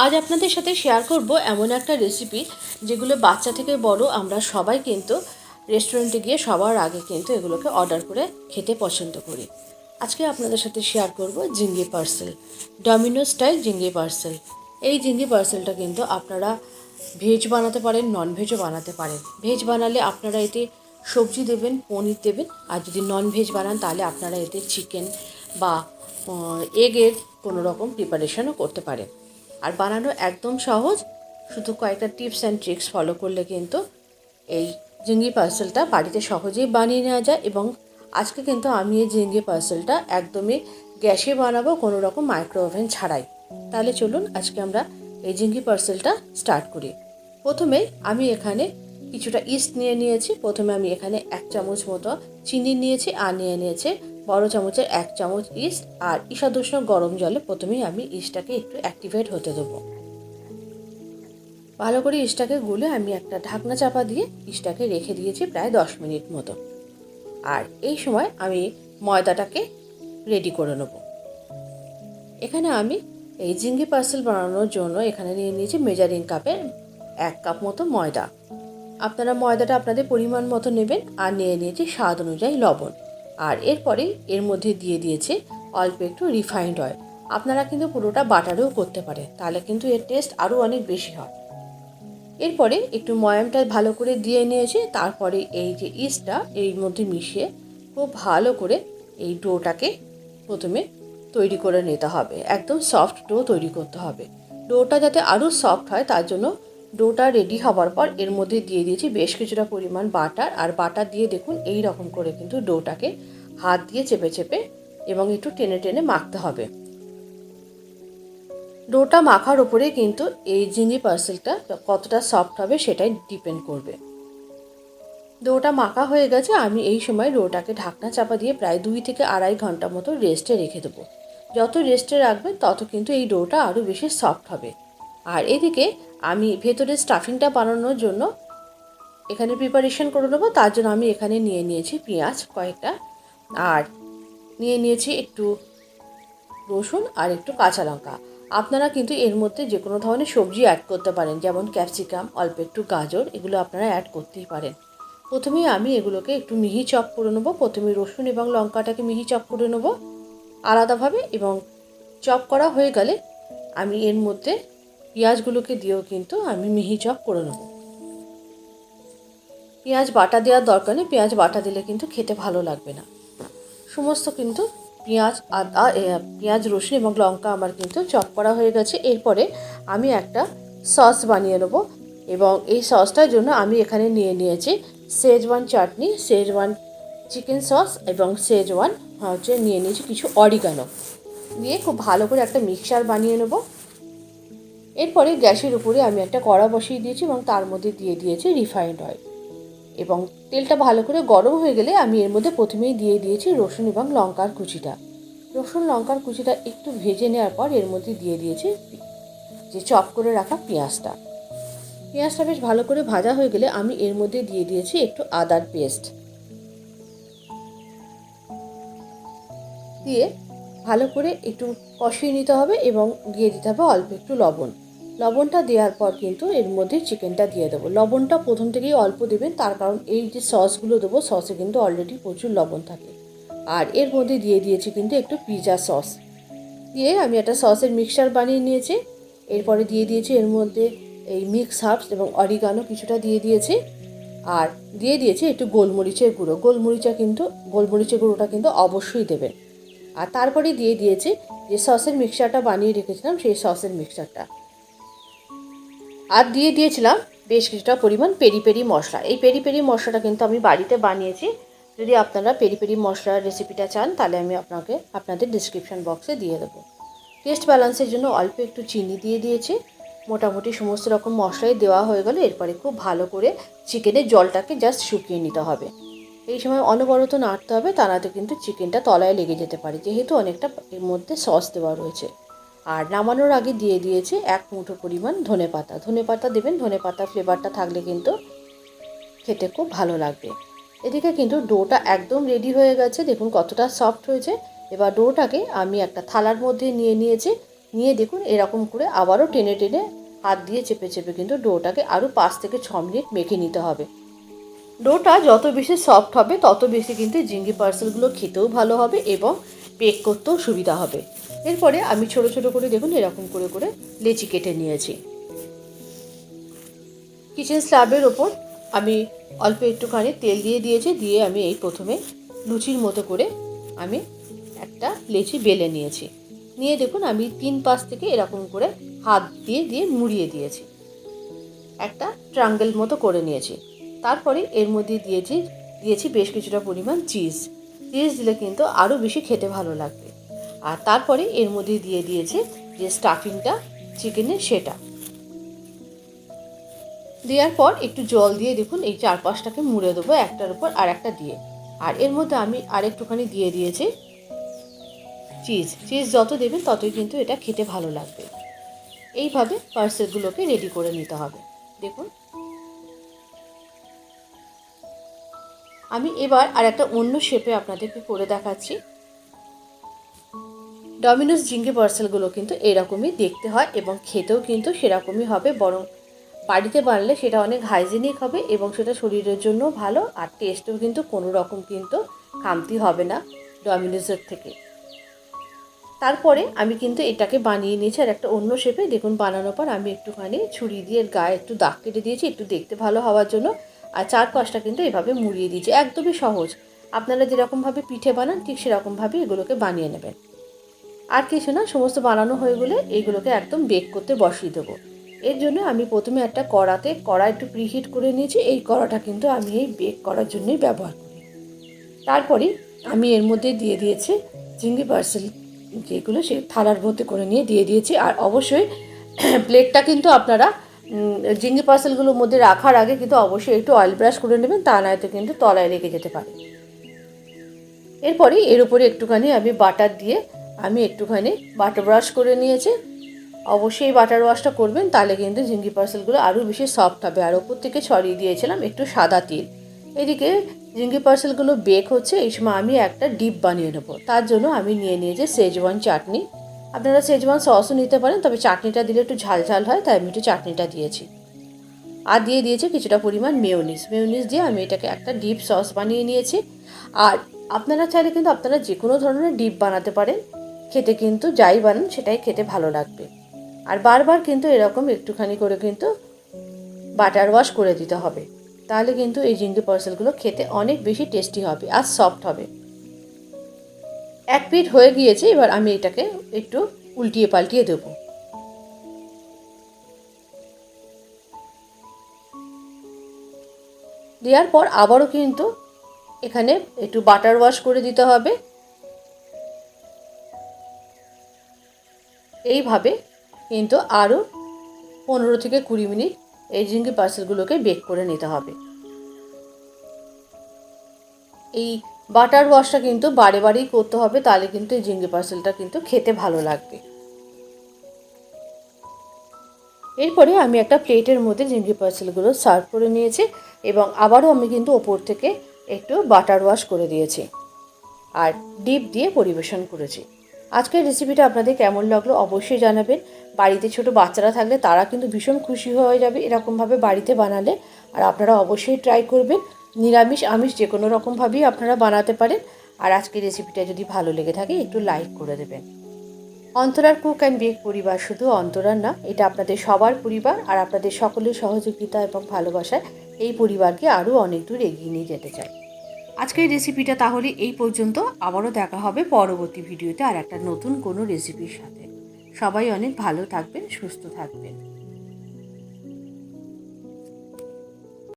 আজ আপনাদের সাথে শেয়ার করব এমন একটা রেসিপি যেগুলো বাচ্চা থেকে বড় আমরা সবাই কিন্তু রেস্টুরেন্টে গিয়ে সবার আগে কিন্তু এগুলোকে অর্ডার করে খেতে পছন্দ করি। আজকে আপনাদের সাথে শেয়ার করব ঝিঙ্গে পার্সেল, ডমিনোজ স্টাইল ঝিঙ্গে পার্সেল। এই ঝিঙ্গে পার্সেলটা কিন্তু আপনারা ভেজ বানাতে পারেন, নন ভেজও বানাতে পারেন। ভেজ বানালে আপনারা এতে সবজি দেবেন, পনির দেবেন, আর যদি নন ভেজ বানান তাহলে আপনারা এতে চিকেন বা এগের কোনো রকম প্রিপারেশনও করতে পারেন। আর বানানো একদম সহজ, শুধু কয়েকটা টিপস অ্যান্ড ট্রিক্স ফলো করলে কিন্তু এই ঝিঙ্গি পার্সেলটা বাড়িতে সহজেই বানিয়ে নেওয়া যায়। এবং আজকে কিন্তু আমি এই ঝিঙ্গি পার্সেলটা একদমই গ্যাসে বানাবো, কোনো রকম মাইক্রো ওভেন ছাড়াই। তাহলে চলুন আজকে আমরা এই ঝিঙ্গি পার্সেলটা স্টার্ট করি। প্রথমেই আমি এখানে কিছুটা ইস্ট নিয়েছি। প্রথমে আমি এখানে 1 চামচ মতো চিনি নিয়েছি, আর নিয়েছে বড় চামচের 1 চামচ ইস্ট। আর ঈশাদুষ্ণ গরম জলে প্রথমেই আমি ইস্টটাকে একটু অ্যাক্টিভেট হতে দেবো। ভালো করে ইস্টটাকে গুলে আমি একটা ঢাকনা চাপা দিয়ে ইস্টটাকে রেখে দিয়েছি প্রায় 10 মিনিট মতো। আর এই সময় আমি ময়দাটাকে রেডি করে নেব। এখানে আমি এই ঝিঙ্গি পার্সেল বানানোর জন্য এখানে নিয়েছি মেজারিং কাপের 1 কাপ মতো ময়দা। আপনারা ময়দাটা আপনাদের পরিমাণ মতো নেবেন। আর নিয়েছি স্বাদ অনুযায়ী লবণ। আর এরপরেই এর মধ্যে দিয়ে দিয়েছে অল্প একটু রিফাইন্ড অয়েল। আপনারা কিন্তু পুরোটা বাটারেও করতে পারেন, তাহলে কিন্তু এর টেস্ট আরও অনেক বেশি হয়। এরপরে একটু ময়ামটা ভালো করে দিয়ে নিয়েছি। তারপরে এই যে ইস্টটা এর মধ্যে মিশিয়ে খুব ভালো করে এই ডোটাকে প্রথমে তৈরি করে নিতে হবে। একদম সফট ডো তৈরি করতে হবে। ডোটা যাতে আরও সফট হয় তার জন্য ডোটা রেডি হওয়ার পর এর মধ্যে দিয়ে দিয়েছি বেশ কিছুটা পরিমাণ বাটার। আর বাটার দিয়ে দেখুন এই রকম করে কিন্তু ডোটাকে হাত দিয়ে চেপে চেপে এবং একটু টেনে টেনে মাখতে হবে। ডোটা মাখার উপরে কিন্তু এই ঝিঙ্গি পার্সেলটা কতটা সফট হবে সেটাই ডিপেন্ড করবে। ডোটা মাখা হয়ে গেছে। আমি এই সময় ডোটাকে ঢাকনা চাপা দিয়ে প্রায় 2 থেকে 2.5 ঘন্টা মতো রেস্টে রেখে দেবো। যত রেস্টে রাখবেন তত কিন্তু এই ডোটা আরও বেশি সফট হবে। আর এদিকে আমি ভেতরে স্টাফিংটা বানানোর জন্য এখানে প্রিপারেশন করে নেবো। তার জন্য আমি এখানে নিয়েছি পেঁয়াজ কয়েকটা, আর নিয়েছি একটু রসুন আর একটু কাঁচা লঙ্কা। আপনারা কিন্তু এর মধ্যে যে কোনো ধরনের সবজি অ্যাড করতে পারেন, যেমন ক্যাপসিকাম, অল্প একটু গাজর, এগুলো আপনারা অ্যাড করতেই পারেন। প্রথমেই আমি এগুলোকে একটু মিহি চপ করে নেবো। প্রথমে রসুন এবং লঙ্কাটাকে মিহি চপ করে নেবো আলাদাভাবে, এবং চপ করা হয়ে গেলে আমি এর মধ্যে পেঁয়াজগুলোকে দিয়েও কিন্তু আমি মিহি চপ করে নেবো। পেঁয়াজ বাটা দেওয়ার দরকার নেই, পেঁয়াজ বাটা দিলে কিন্তু খেতে ভালো লাগবে না। সমস্ত কিন্তু পেঁয়াজ রসুন এবং লঙ্কা আমার কিন্তু চপ করা হয়ে গেছে। এরপরে আমি একটা সস বানিয়ে নেবো, এবং এই সসটার জন্য আমি এখানে নিয়েছি শেজওয়ান চাটনি, শেজওয়ান চিকেন সস এবং শেজওয়ান নিয়েছি কিছু অরিগানো দিয়ে খুব ভালো করে একটা মিক্সচার বানিয়ে নেবো। এরপরে গ্যাসের উপরে আমি একটা কড়া বসিয়ে দিয়েছি এবং তার মধ্যে দিয়ে দিয়েছি রিফাইন্ড অয়েল। এবং তেলটা ভালো করে গরম হয়ে গেলে আমি এর মধ্যে প্রথমেই দিয়ে দিয়েছি রসুন এবং লঙ্কার কুচিটা। রসুন লঙ্কার কুচিটা একটু ভেজে নেওয়ার পর এর মধ্যে দিয়ে দিয়েছি যে চপ করে রাখা পেঁয়াজটা। পেঁয়াজটা বেশ ভালো করে ভাজা হয়ে গেলে আমি এর মধ্যে দিয়ে দিয়েছি একটু আদার পেস্ট দিয়ে ভালো করে একটু কষিয়ে নিতে হবে, এবং দিয়ে দিতে হবে অল্প একটু লবণ। লবণটা দেওয়ার পর কিন্তু এর মধ্যে চিকেনটা দিয়ে দেবো। লবণটা প্রথম থেকেই অল্প দেবেন, তার কারণ এই যে সসগুলো দেবো সসে কিন্তু অলরেডি প্রচুর লবণ থাকে। আর এর মধ্যে দিয়ে দিয়েছি কিন্তু একটু পিৎজা সস দিয়ে আমি একটা সসের মিক্সচার বানিয়ে নিয়েছি। এরপরে দিয়ে দিয়েছি এর মধ্যে এই মিক্স হার্বস এবং অরিগানো কিছুটা দিয়ে দিয়েছি। আর দিয়ে দিয়েছি একটু গোলমরিচের গুঁড়ো। গোলমরিচের গুঁড়োটা কিন্তু অবশ্যই দেবেন। আর তারপরে দিয়ে দিয়েছি যে সসের মিক্সচারটা বানিয়ে রেখেছিলাম সেই সসের মিক্সচারটা। আর দিয়ে দিয়েছিলাম বেশ কিছুটা পরিমাণ পেরি পেরি মশলা। এই পেরি পেরি মশলাটা কিন্তু আমি বাড়িতে বানিয়েছি। যদি আপনারা পেরি পেরি মশলার রেসিপিটা চান তাহলে আমি আপনাদের ডিসক্রিপশান বক্সে দিয়ে দেবো। টেস্ট ব্যালেন্সের জন্য অল্প একটু চিনি দিয়ে দিয়েছি। মোটামুটি সমস্ত রকম মশলাই দেওয়া হয়ে গেল। এরপরে খুব ভালো করে চিকেনের জলটাকে জাস্ট শুকিয়ে নিতে হবে। এই সময় অনবরত নাড়তে হবে, তা নাতে কিন্তু চিকেনটা তলায় লেগে যেতে পারে, যেহেতু অনেকটা এর মধ্যে সস দেওয়া রয়েছে। আর নামানোর আগে দিয়ে দিয়েছি 1 মুঠো পরিমাণ ধনেপাতা দেবেন। ধনেপাতা ফ্লেভারটা থাকলে কিন্তু খেতে খুব ভালো লাগবে। এদিকে কিন্তু ডোটা একদম রেডি হয়ে গেছে, দেখুন কতটা সফট হয়েছে। এবার ডোটাকে আমি একটা থালার মধ্যে নিয়েছি। নিয়ে দেখুন এরকম করে আবারও টেনে টেনে হাত দিয়ে চেপে চেপে কিন্তু ডোটাকে আরও 5 থেকে 6 মিনিট মেখে নিতে হবে। ডোটা যত বেশি সফট হবে তত বেশি কিন্তু জিঙ্গি পার্সেলগুলো খেতেও ভালো হবে এবং বেক করতেও সুবিধা হবে। এরপরে আমি ছোট ছোট করে দেখুন এরকম করে করে লেচি কেটে নিয়েছি। কিচেন স্ল্যাবের ওপর আমি অল্প একটুখানি তেল দিয়ে দিয়েছি, দিয়ে আমি এই প্রথমে লুচির মতো করে আমি একটা লেচি বেলে নিয়েছি। নিয়ে দেখুন আমি 3 পাশ থেকে এরকম করে হাত দিয়ে দিয়ে মুড়িয়ে দিয়েছি, একটা ট্রায়াঙ্গেল মতো করে নিয়েছি। তারপরে এর মধ্যে দিয়েছি বেশ কিছুটা পরিমাণ চিজ দিলে কিন্তু আরও বেশি খেতে ভালো লাগবে। আর তারপরে এর মধ্যে দিয়ে দিয়েছি যে স্টাফিংটা চিকেনের, সেটা দেওয়ার পর একটু জল দিয়ে দেখুন এই 4-5টাকে মুড়ে দেবো একটার উপর আর একটা দিয়ে। আর এর মধ্যে আমি আর একটুখানি দিয়ে দিয়েছি চিজ যত দেবেন ততই কিন্তু এটা খেতে ভালো লাগবে। এইভাবে পার্সেলগুলোকে রেডি করে নিতে হবে। দেখুন আমি এবার আর একটা অন্য শেপে আপনাদেরকে করে দেখাচ্ছি। ডমিনোস জিঙ্গি পার্সেলগুলো কিন্তু এরকমই দেখতে হয় এবং খেতেও কিন্তু সেরকমই হবে, বরং বাড়িতে বানালে সেটা অনেক হাইজেনিক হবে এবং সেটা শরীরের জন্য ভালো, আর টেস্টেও কিন্তু কোনো রকম কিন্তু খামতি হবে না ডমিনোসের থেকে। তারপরে আমি কিন্তু এটাকে বানিয়ে নিয়েছি আর একটা অন্য শেপে। দেখুন বানানোর পর আমি একটুখানি ছুরি দিয়ে গায়ে একটু দাগ কেটে দিয়েছি একটু দেখতে ভালো হওয়ার জন্য, আর 4-5টা কিন্তু এভাবে মুড়িয়ে দিয়েছি। একদমই সহজ, আপনারা যেরকমভাবে পিঠে বানান ঠিক সেরকমভাবে এগুলোকে বানিয়ে নেবেন। আর কিছু না, সমস্ত বানানো হয়ে গেলে এইগুলোকে একদম বেক করতে বসিয়ে দেবো। এর জন্য আমি প্রথমে একটা কড়া একটু প্রিহিট করে নিয়েছি। এই কড়াটা কিন্তু আমি এই বেক করার জন্যই ব্যবহার করি। তারপরে আমি এর মধ্যে দিয়ে দিয়েছি জিঙ্গি পার্সেল যেগুলো সেই থালার মধ্যে করে নিয়ে দিয়ে দিয়েছি। আর অবশ্যই প্লেটটা কিন্তু আপনারা জিঙ্গি পার্সেলগুলোর মধ্যে রাখার আগে কিন্তু অবশ্যই একটু অয়েল ব্রাশ করে নেবেন, তা নয়তো কিন্তু তলায় লেগে যেতে পারে। এরপরে এর উপরে একটুখানি আমি বাটার দিয়ে আমি একটুখানি বাটার ব্রাশ করে নিয়েছি। অবশ্যই বাটার ওয়াশটা করবেন, তাহলে কিন্তু জিঙ্গি পার্সেলগুলো আরও বেশি সফট হবে। আর ওপর থেকে ছড়িয়ে দিয়েছিলাম একটু সাদা তিল। এদিকে জিঙ্গি পার্সেলগুলো বেক হচ্ছে, এই সময় আমি একটা ডিপ বানিয়ে নেবো। তার জন্য আমি নিয়ে নিয়েছি শেজওয়ান চাটনি। আপনারা শেজওয়ান সসও নিতে পারেন, তবে চাটনিটা দিলে একটু ঝাল ঝাল হয়, তাই আমি একটু চাটনিটা দিয়েছি। আর দিয়ে দিয়েছি কিছুটা পরিমাণ মেয়োনিজ দিয়ে আমি এটাকে একটা ডিপ সস বানিয়ে নিয়েছি। আর আপনারা চাইলে কিন্তু আপনারা যে কোনো ধরনের ডিপ বানাতে পারেন, খেতে কিন্তু যাই বানান সেটাই খেতে ভালো লাগবে। আর বারবার কিন্তু এরকম একটুখানি করে কিন্তু বাটার ওয়াশ করে দিতে হবে, তাহলে কিন্তু এই জিঙ্গি পার্সেলগুলো খেতে অনেক বেশি টেস্টি হবে আর সফট হবে। এক পিঠ হয়ে গিয়েছে, এবার আমি এটাকে একটু উল্টিয়ে পাল্টিয়ে দেবো। দেওয়ার পর আবারও কিন্তু এখানে একটু বাটার ওয়াশ করে দিতে হবে। এইভাবে কিন্তু আরও 15 থেকে 20 মিনিট এই জিঙ্গি পার্সেলগুলোকে বেক করে নিতে হবে। এই বাটার ওয়াশটা কিন্তু বারে বারেই করতে হবে, তাহলে কিন্তু এই জিঙ্গি পার্সেলটা কিন্তু খেতে ভালো লাগবে। এরপরে আমি একটা প্লেটের মধ্যে জিঙ্গি পার্সেলগুলো সার্ভ করে নিয়েছি এবং আবারও আমি কিন্তু ওপর থেকে একটু বাটার ওয়াশ করে দিয়েছি আর ডিপ দিয়ে পরিবেশন করেছি। আজকের রেসিপিটা আপনাদের কেমন লাগলো অবশ্যই জানাবেন। বাড়িতে ছোট বাচ্চারা থাকলে তারা কিন্তু ভীষণ খুশি হয়ে যাবে এরকমভাবে বাড়িতে বানালে। আর আপনারা অবশ্যই ট্রাই করবেন, নিরামিষ আমিষ যে কোনো রকমভাবেই আপনারা বানাতে পারেন। আর আজকের রেসিপিটা যদি ভালো লেগে থাকে একটু লাইক করে দেবেন। অন্তরার কুক অ্যান্ড বেক পরিবার শুধু অন্তরার না, এটা আপনাদের সবার পরিবার। আর আপনাদের সকলের সহযোগিতা এবং ভালোবাসায় এই পরিবারকে আরও অনেক দূর এগিয়ে নিয়ে যেতে চাই। আজকের রেসিপিটা তাহলে এই পর্যন্ত। আবারও দেখা হবে পরবর্তী ভিডিওতে আর একটা নতুন কোনো রেসিপির সাথে। সবাই অনেক ভালো থাকবেন, সুস্থ থাকবেন।